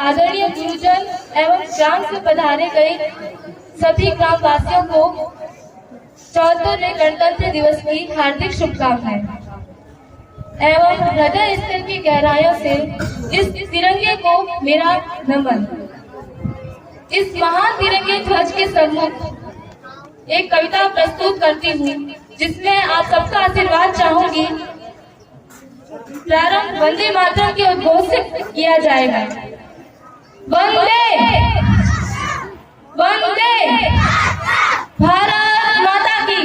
आदरणीय गुरुजन एवं ग्राम से पधारे गए सभी ग्रामवासियों को 74वें गणतंत्र दिवस की हार्दिक शुभकामनाएं एवं हृदय स्थल की गहराइयों से इस तिरंगे को मेरा नमन। इस महान तिरंगे ध्वज के सम्मुख एक कविता प्रस्तुत करती हूँ जिसमें आप सबका आशीर्वाद चाहूंगी। प्रारंभ वंदे मातरम के उद्घोष से किया जाएगा। वंदे वंदे भारत माता की।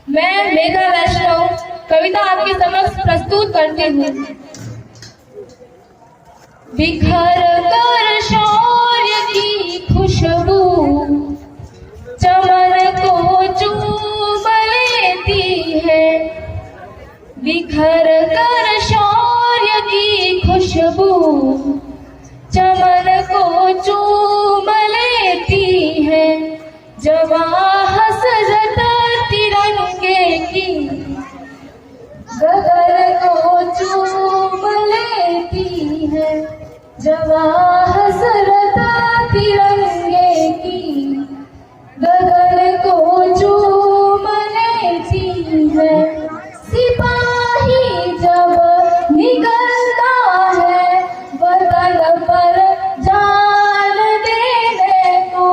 मैं मेघा वैष्णव कविता आपके समक्ष प्रस्तुत करती हूँ। बिखर कर शौर्य की खुशबू चमन को चूम लेती है। बिखर कर शौर्य की खुशबू चमन को चूम लेती है। जवां हसरत तिरंगे की गगन को चूम लेती है। जवां हसरत तिरंगे की गगन को चूम लेती है। सिपाही जब निकलता है वतन पर जान देने को।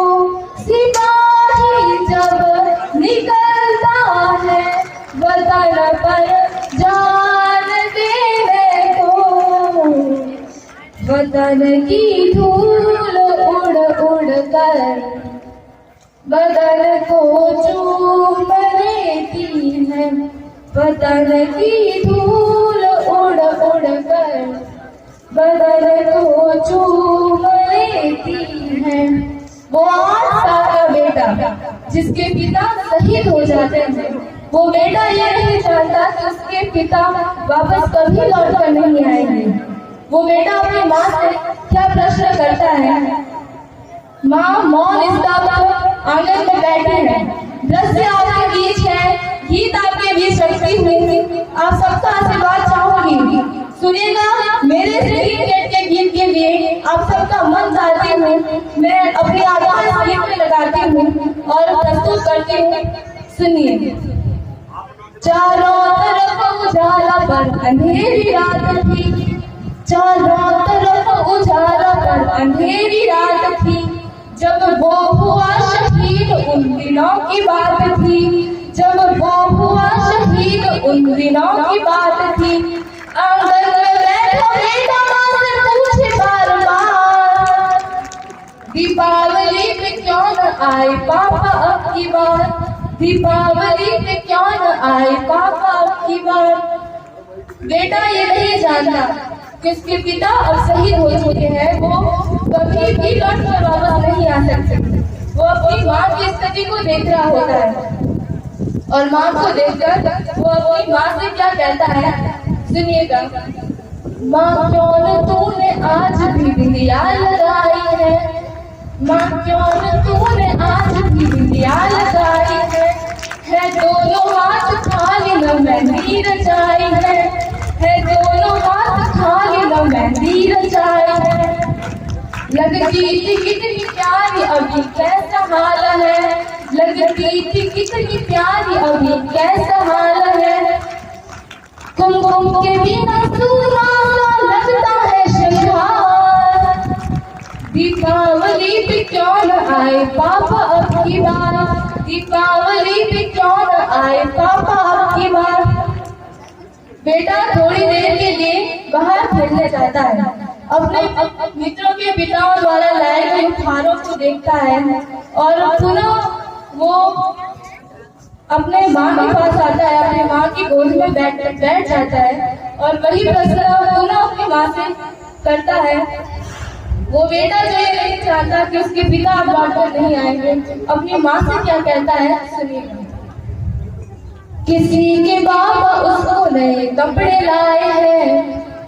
सिपाही जब निकलता है वतन पर जान देने को। वतन की धूल उड़ उड़ कर बदन को चूम लेती है। वतन की धूल उड़ उड़ कर बदन को चूम लेती है। वो 8 साल का बेटा जिसके पिता शहीद हो जाते हैं, वो बेटा ये नहीं जानता कि उसके पिता वापस कभी लौट कर नहीं आएंगे। वो बेटा अपनी माँ से क्या प्रश्न करता है। माँ मौन स्तब्ध आंगन में बैठे हैं, दृश्य आपके बीच है, गीत आपके बीच रखती हूँ। आप सबका आशीर्वाद चाहूंगी। सुनिएगा मेरे क्रिकेट के गीत के लिए आप सबका मन चाहती हूँ। मैं अपनी आवाज गीत में लगाती हूँ और प्रस्तुत करती हूँ। सुनिए। चारों तरफ उजाला पर अंधेरी रात थी। चारों तरफ उजाला पर अंधेरी रात थी। जब वो हुआ शहीद उन दिनों की बात थी। जब वो हुआ शहीद उन दिनों की बात थी। आंगन में बैठा बेटा माँ से पूछे बार बार, दीपावली पे क्यों न आए पापा अब की बार। दीपावली पे क्यों न आए पापा अब की बार। बेटा ये नहीं जानता कि उसके पिता अब शहीद हो चुके हैं। वो कभी भी लौट कर वापस नहीं आ सकते। वो अपनी माँ की स्थिति को देख रहा होता है और माँ को देखकर वो अपनी माँ से क्या कहता है। सुनिएगा। माँ क्यों न तूने आज भी बिंदिया लगाई है। माँ क्यों न तूने आज भी बिंदिया लगाई है दोनों हाथ खाली न मेहंदी रचाई है दोनों हाथ खाली न मेहंदी रचाई है। लगती थी कितनी प्यारी अभी कैसा हाल है। लगती थी कितनी प्यारी अभी कैसा हाल है। कुमकुम के बिना सूना लगता है श्रृंगार। दीपावली पे क्यों न आए पापा अब की बार। दीपावली पे क्यों न आए पापा अब की बार। बेटा थोड़ी देर के लिए बाहर खेलने जाता है। अपने मित्रों के पिताओं द्वारा लाए गए उपहारों को देखता है और पुनः वो अपने माँ के पास आता है। अपने माँ की गोद में बैठ जाता है और वही प्रश्न पुनः अपनी माँ से करता है। वो बेटा जो ये नहीं चाहता कि उसके पिता अब लौट कर नहीं आएंगे, अपनी माँ से क्या कहता है सुनिएगा। किसी के बाबा उसको नए कपड़े लाए हैं।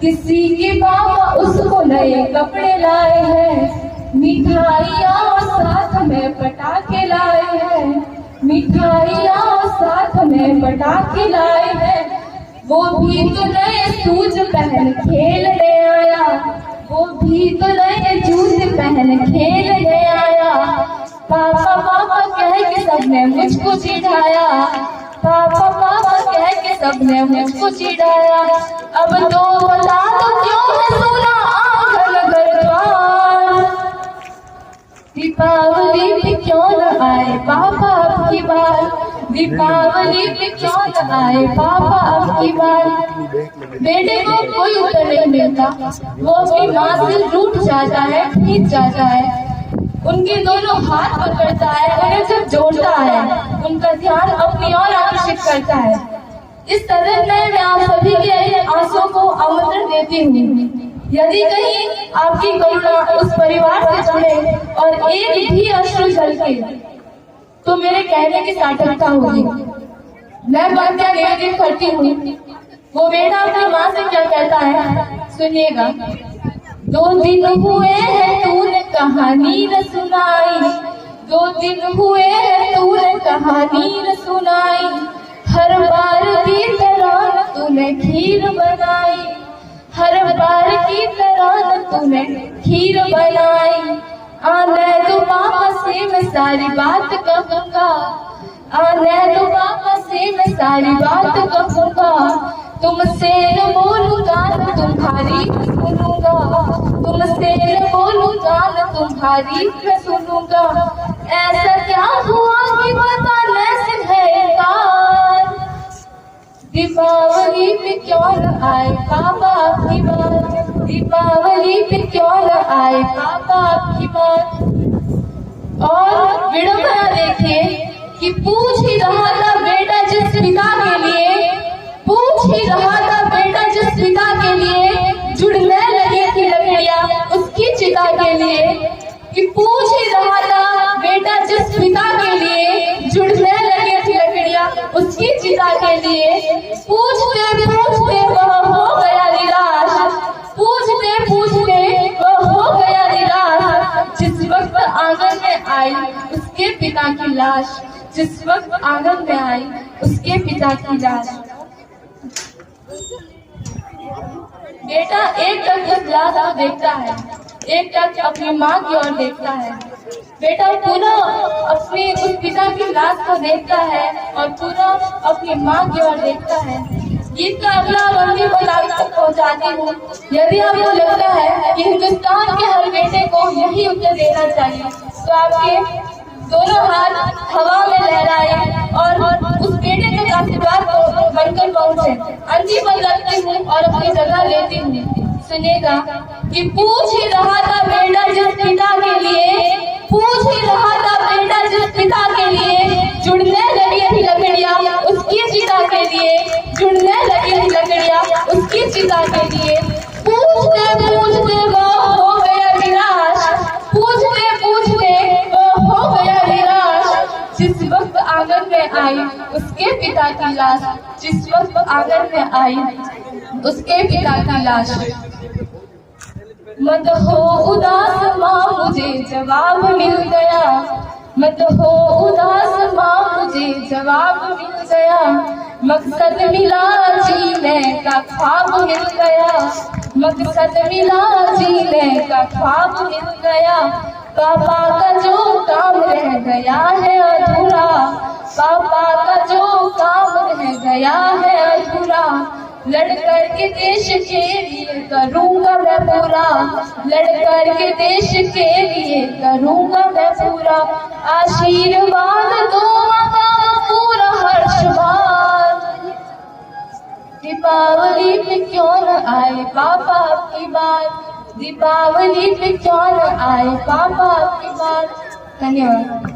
किसी के बाबा उसको नए कपड़े लाए हैं। मिठाइयाँ साथ में पटाखे लाए हैं। मिठाइयाँ साथ में पटाखे लाए हैं। वो भी तो नए शूज पहन खेलने आया। वो भी सबने मुझको चिढ़ाया, पापा पापा कह के सबने मुझको चिढ़ाया। अब तो बता दो क्यों है सोना आंगन घर द्वार, दीपावली पे क्यों न आए पापा अब की बार, दीपावली पे क्यों न आए पापा अब की बार। बेटे को कोई उत्तर नहीं मिलता, वो अपनी माँ से रूठ जाता है, खींच जाता है, उनके दोनों हाथ पकड़ता है, उन्हें जब जोड़ता है, उनका ध्यान अपनी ओर आकर्षित करता है। इस तरह मैं आप सभी के आंसुओं को आमंत्रण देती हूँ। यदि कहीं आपकी करुणा उस परिवार से जुड़े और एक भी अश्रु झलके तो मेरे कहने की सार्थकता होगी। मैं बंध्या निवेदित करती हूँ। वो बेटा अपनी माँ से क्या कहता है सुनिएगा। 2 दिन हुए हैं तूने कहानी न सुनाई, 2 दिन हुए हैं तूने कहानी न सुनाई, हर बार की तरह तूने खीर बनाई, हर बार की तरह तूने खीर बनाई। आने तो पापा से मैं सारी बात कहूँगा, आने तो पापा से मैं सारी बात कहूँगा, तुमसे न बोलूँगा न तुम्हारी सुनूंगा, तुमसे न बोलूँगा न तुम्हारी मैं सुनूंगा। ऐसा क्या हुआ कि बताने से है इनकार, दीपावली पे क्यों न आए पापा आपकी बार, दीपावली पे क्यों न आए पापा आपकी बार। और विडंबना देखिए कि पूछ ही रहा था बेटा जिस पिता के लिए, पूछ ही रहा था बेटा जिस पिता के लिए जुड़ने लगी थी लकड़ियां उसकी चिता के लिए, कि पूछ ही रहा था बेटा जिस पिता के लिए जुड़ने लगी थी लकड़ियां उसकी चिता के लिए। पूछते पूछते वह हो गया निराश, पूछते पूछते वह हो गया निराश, जिस वक्त आंगन में आई उसके पिता की लाश, जिस वक्त आंगन में आई उसके पिता की लाश। बेटा एक टक उस लाश को देखता है, एक टक अपनी माँ की ओर देखता है। बेटा पूरा अपने उस पिता की लाश को देखता है और पूरा अपनी माँ की ओर देखता है। गीत का अगला बंदी आप तक पहुँचाती हूँ। यदि आपको लगता है कि हिंदुस्तान के हर बेटे को यही उत्तर देना चाहिए तो आपके दोनों हाथ हवा में लहराए और उस बेटे तक आशीर्वाद बनकर पहुंचे। अंतिम पल रखती हूँ और अपनी जगह लेती हूँ। सुनेगा कि पूछ ही रहा था बेटा जिस पिता के लिए, पूछ ही रहा था बेटा जिस पिता के लिए जुड़ने लगी थी लकड़ियां उसकी चिता के लिए, जुड़ने लगी थी लकड़ियां उसकी चिता के लिए। पूछते पूछते वो हो गया निराश, पूछते पूछते वो हो गया निराश, जिस वक्त आंगन में आई उसके पिता की लाश, जिस वक्त आंगन में आई उसके पिता की लाश। मत हो उदास माँ मुझे जवाब मिल गया, मत हो उदास माँ मुझे जवाब मिल गया, मकसद मिला जीने का ख्वाब मिल गया, मकसद मिला जीने का ख्वाब मिल गया। पापा का जो काम रह गया है अधूरा, पापा का जो काम रह गया है अधूरा, लड़कर के देश के लिए करूँगा मैं पूरा, लड़कर के देश के लिए करूँगा मैं पूरा। आशीर्वाद दो माता पूरा हर्षवान, दीपावली पे क्यों न आए पापा आपकी बार, दीपावली पे क्यों न आए पापा आपकी बार। धन्यवाद।